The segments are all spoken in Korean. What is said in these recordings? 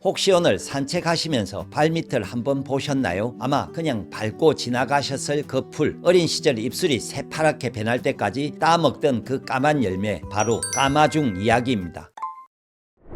혹시 오늘 산책하시면서 발밑을 한번 보셨나요? 아마 그냥 밟고 지나가셨을 그 풀, 어린 시절 입술이 새파랗게 변할 때까지 따먹던 그 까만 열매, 바로 까마중 이야기입니다.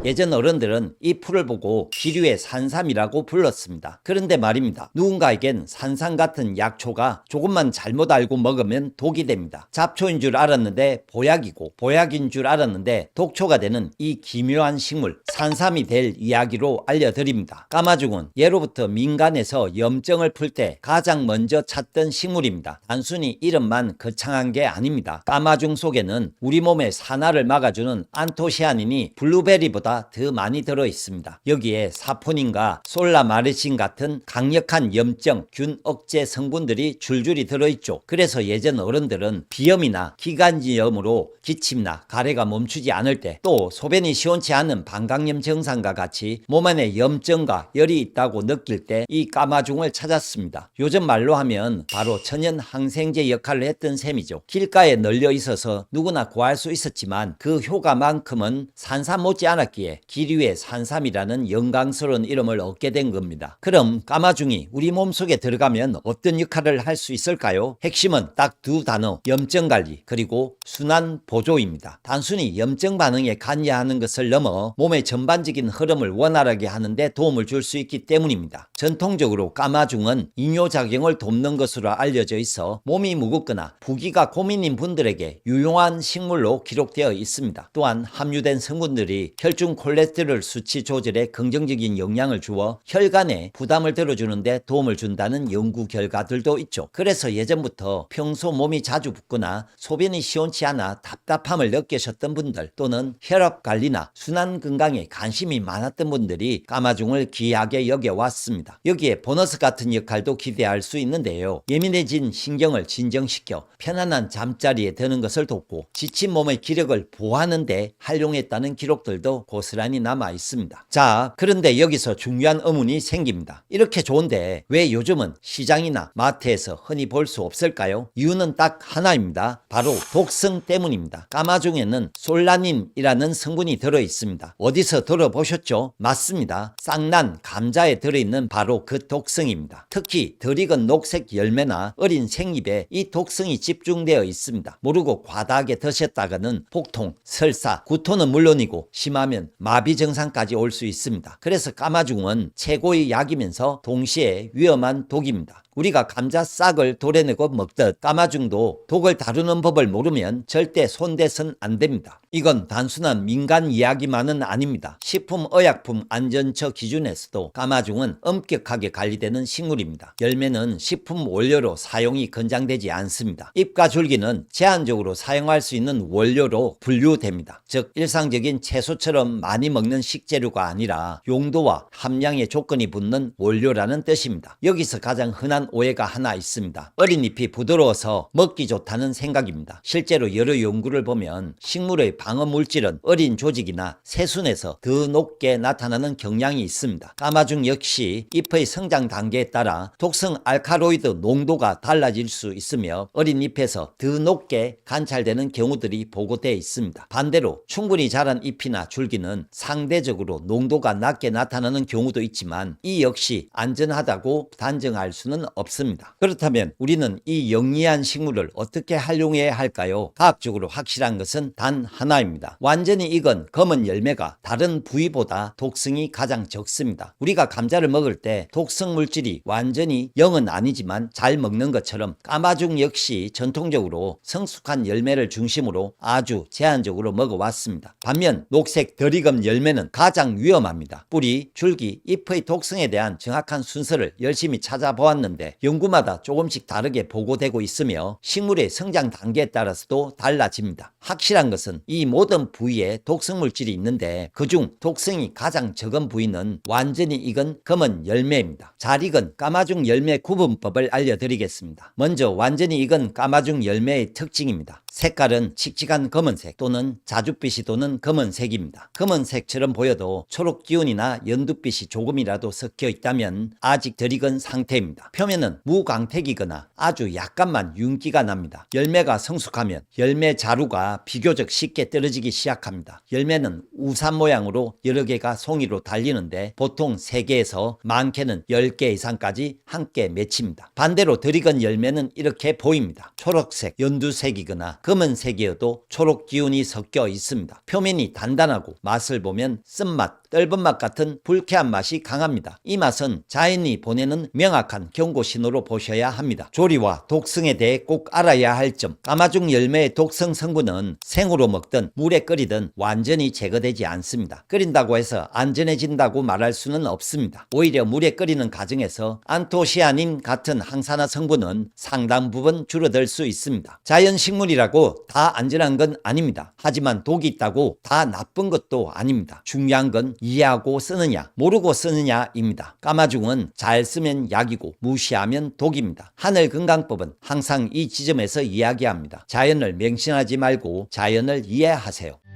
예전 어른들은 이 풀을 보고 기류의 산삼이라고 불렀습니다. 그런데 말입니다. 누군가에겐 산삼 같은 약초가 조금만 잘못 알고 먹으면 독이 됩니다. 잡초인 줄 알았는데 보약이고, 보약인 줄 알았는데 독초가 되는 이 기묘한 식물 산삼이 될 이야기로 알려드립니다. 까마중은 예로부터 민간에서 염증을 풀 때 가장 먼저 찾던 식물입니다. 단순히 이름만 거창한 게 아닙니다. 까마중 속에는 우리 몸의 산화를 막아주는 안토시아닌이 블루베리보다 더 많이 들어 있습니다. 여기에 사포닌과 솔라마르신 같은 강력한 염증, 균 억제 성분들이 줄줄이 들어있죠. 그래서 예전 어른들은 비염이나 기관지염으로 기침나 가래가 멈추지 않을 때, 또 소변이 시원치 않은 방광염 증상과 같이 몸 안에 염증과 열이 있다고 느낄 때 이 까마중을 찾았습니다. 요즘 말로 하면 바로 천연 항생제 역할을 했던 셈이죠. 길가에 널려 있어서 누구나 구할 수 있었지만 그 효과만큼은 산삼 못지않았기에 기류의 산삼이라는 영광스러운 이름을 얻게 된 겁니다. 그럼 까마중이 우리 몸속에 들어가면 어떤 역할을 할 수 있을까요? 핵심은 딱 두 단어, 염증관리 그리고 순환보조입니다. 단순히 염증 반응에 관여하는 것을 넘어 몸의 전반적인 흐름을 원활하게 하는 데 도움을 줄 수 있기 때문입니다. 전통적으로 까마중은 이뇨작용을 돕는 것으로 알려져 있어 몸이 무겁거나 부기가 고민인 분들에게 유용한 식물로 기록되어 있습니다. 또한 함유된 성분들이 혈중 콜레스테롤 수치 조절에 긍정적인 영향을 주어 혈관에 부담을 덜어주는 데 도움을 준다는 연구 결과들도 있죠. 그래서 예전부터 평소 몸이 자주 붓거나 소변이 시원치 않아 답답함을 느끼셨던 분들, 또는 혈압 관리나 순환 건강에 관심이 많았던 분들이 까마중을 귀하게 여겨왔습니다. 여기에 보너스 같은 역할도 기대할 수 있는데요. 예민해진 신경을 진정시켜 편안한 잠자리에 드는 것을 돕고 지친 몸의 기력을 보호하는 데 활용했다는 기록들도 고스란히 남아 있습니다. 자, 그런데 여기서 중요한 의문이 생깁니다. 이렇게 좋은데 왜 요즘은 시장이나 마트에서 흔히 볼 수 없을까요? 이유는 딱 하나입니다. 바로 독성 때문입니다. 까마중에는 솔라닌이라는 성분이 들어 있습니다. 어디서 들어보셨죠? 맞습니다. 쌍난 감자에 들어있는 바로 그 독성입니다. 특히 덜 익은 녹색 열매나 어린 생잎에 이 독성이 집중되어 있습니다. 모르고 과다하게 드셨다가는 복통, 설사, 구토는 물론이고 심하면 마비 증상까지 올 수 있습니다. 그래서 까마중은 최고의 약이면서 동시에 위험한 독입니다. 우리가 감자 싹을 도려내고 먹듯 까마중도 독을 다루는 법을 모르면 절대 손대선 안 됩니다. 이건 단순한 민간 이야기만은 아닙니다. 식품의약품 안전처 기준에서도 까마중은 엄격하게 관리되는 식물입니다. 열매는 식품 원료로 사용이 권장되지 않습니다. 잎과 줄기는 제한적으로 사용할 수 있는 원료로 분류됩니다. 즉 일상적인 채소처럼 많이 먹는 식재료가 아니라 용도와 함량의 조건이 붙는 원료라는 뜻입니다. 여기서 가장 흔한 오해가 하나 있습니다. 어린 잎이 부드러워서 먹기 좋다는 생각입니다. 실제로 여러 연구를 보면 식물의 방어 물질은 어린 조직이나 새순에서 더 높게 나타나는 경향이 있습니다. 까마중 역시 잎의 성장 단계에 따라 독성 알칼로이드 농도가 달라질 수 있으며 어린 잎에서 더 높게 관찰되는 경우들이 보고되어 있습니다. 반대로 충분히 자란 잎이나 줄기는 상대적으로 농도가 낮게 나타나는 경우도 있지만 이 역시 안전하다고 단정할 수는 없습니다. 그렇다면 우리는 이 영리한 식물을 어떻게 활용해야 할까요? 과학적으로 확실한 것은 단 하나입니다. 완전히 익은 검은 열매가 다른 부위보다 독성이 가장 적습니다. 우리가 감자를 먹을 때 독성 물질이 완전히 0은 아니지만 잘 먹는 것처럼 까마중 역시 전통적으로 성숙한 열매를 중심으로 아주 제한적으로 먹어왔습니다. 반면 녹색 덜 익은 열매는 가장 위험합니다. 뿌리, 줄기, 잎의 독성에 대한 정확한 순서를 열심히 찾아보았는데 연구마다 조금씩 다르게 보고되고 있으며 식물의 성장 단계에 따라서도 달라집니다. 확실한 것은 이 모든 부위에 독성 물질이 있는데 그중 독성이 가장 적은 부위는 완전히 익은 검은 열매입니다. 잘 익은 까마중 열매 구분법을 알려드리겠습니다. 먼저 완전히 익은 까마중 열매의 특징입니다. 색깔은 칙칙한 검은색 또는 자줏빛이 도는 검은색입니다. 검은색처럼 보여도 초록 기운이나 연두빛이 조금이라도 섞여 있다면 아직 덜 익은 상태입니다. 처음에는 무광택이거나 아주 약간만 윤기가 납니다. 열매가 성숙하면 열매 자루가 비교적 쉽게 떨어지기 시작합니다. 열매는 우산 모양으로 여러 개가 송이로 달리는데 보통 3개에서 많게는 10개 이상까지 함께 맺힙니다. 반대로 덜 익은 열매는 이렇게 보입니다. 초록색, 연두색이거나 검은색이어도 초록 기운이 섞여 있습니다. 표면이 단단하고 맛을 보면 쓴맛, 떫은 맛 같은 불쾌한 맛이 강합니다. 이 맛은 자연이 보내는 명확한 경고 신호로 보셔야 합니다. 조리와 독성에 대해 꼭 알아야 할 점. 까마죽 열매의 독성 성분은 생으로 먹든 물에 끓이든 완전히 제거되지 않습니다. 끓인다고 해서 안전해진다고 말할 수는 없습니다. 오히려 물에 끓이는 과정에서 안토시아닌 같은 항산화 성분은 상당 부분 줄어들 수 있습니다. 자연식물이라고 다 안전한 건 아닙니다. 하지만 독이 있다고 다 나쁜 것도 아닙니다. 중요한 건 이해하고 쓰느냐, 모르고 쓰느냐입니다. 까마죽은 잘 쓰면 약이고 무시하면 독입니다. 하늘건강법은 항상 이 지점에서 이야기합니다. 자연을 맹신하지 말고 자연을 이해하세요.